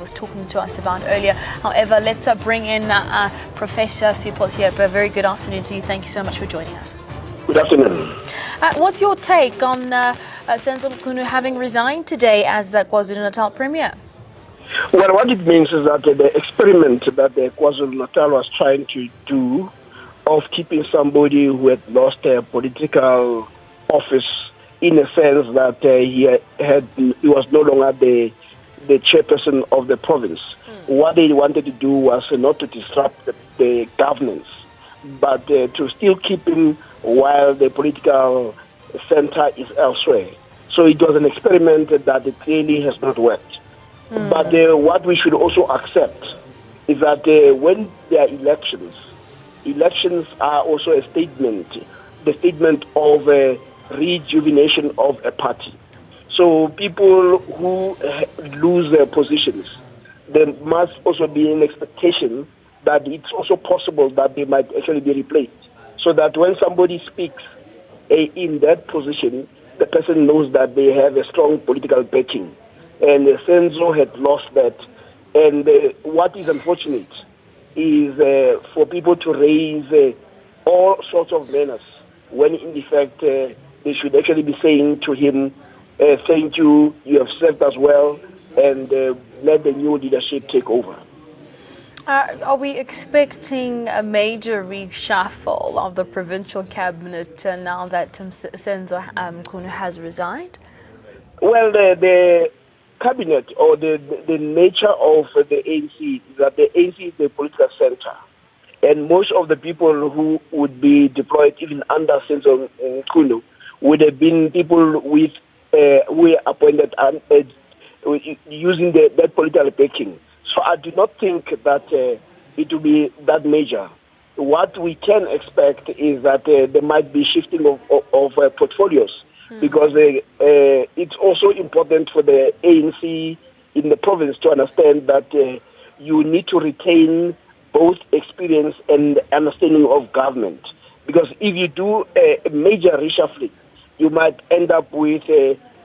was talking to us about earlier. However, let's bring in Professor Sipho Seepe. Very good afternoon to you. Thank you so much for joining us. Good afternoon. What's your take on Senzo Mchunu having resigned today as KwaZulu-Natal Premier? Well, what it means is that the experiment that the KwaZulu-Natal was trying to do of keeping somebody who had lost a political office, in a sense that he was no longer the chairperson of the province. What they wanted to do was not to disrupt the governance, but to still keep him while the political center is elsewhere. So it was an experiment that clearly has not worked. But what we should also accept is that when there are elections are also a statement, the statement of rejuvenation of a party. So people who lose their positions, there must also be an expectation that it's also possible that they might actually be replaced. So that when somebody speaks in that position, the person knows that they have a strong political backing. And Senzo had lost that. And what is unfortunate is for people to raise all sorts of manners when in effect they should actually be saying to him, thank you, you have served us well, and let the new leadership take over. Are we expecting a major reshuffle of the provincial cabinet now that Senzo Mchunu has resigned? Well, the cabinet or the nature of the ANC is that the ANC is the political center. And most of the people who would be deployed even under Senzo Mchunu would have been people with who were appointed using that political backing. So I do not think that it will be that major. What we can expect is that there might be shifting of portfolios, because it's also important for the ANC in the province to understand that you need to retain both experience and understanding of government. Because if you do a major reshuffling, you might end up with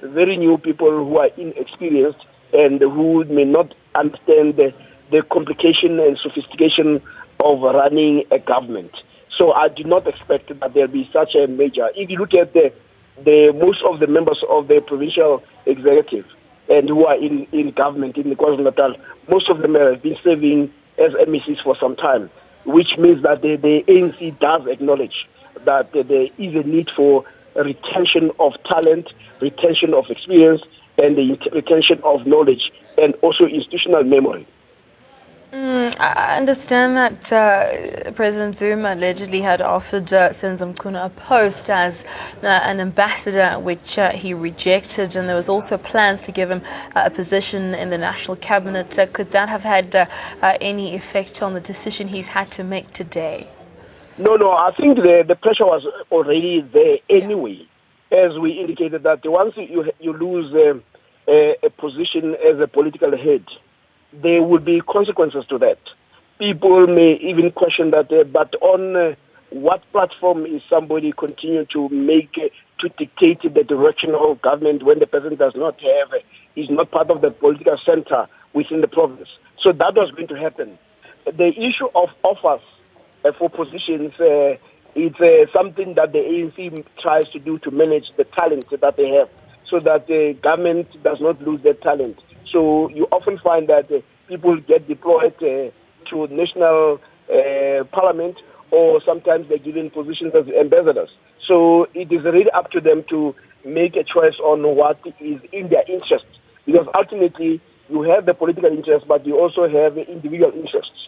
very new people who are inexperienced and who may not understand the complication and sophistication of running a government. So I do not expect that there will be such a major. If you look at the most of the members of the provincial executive and who are in government in the KwaZulu-Natal, most of them have been serving as MECs for some time, which means that the ANC does acknowledge that there is a need for retention of talent, retention of experience, and the retention of knowledge, and also institutional memory. I understand that President Zuma allegedly had offered Senzo Mchunu a post as an ambassador, which he rejected, and there was also plans to give him a position in the national cabinet. Could that have had any effect on the decision he's had to make today? No, I think the pressure was already there anyway, as we indicated that once you lose a position as a political head, there will be consequences to that. People may even question that, but on what platform is somebody continue to dictate the direction of government when the president does not have, is not part of the political center within the province? So that was going to happen. The issue of offers for positions, it's something that the ANC tries to do to manage the talent that they have, so that the government does not lose their talent. So you often find that people get deployed to national parliament, or sometimes they're given positions as ambassadors. So it is really up to them to make a choice on what is in their interest. Because ultimately, you have the political interest, but you also have individual interests.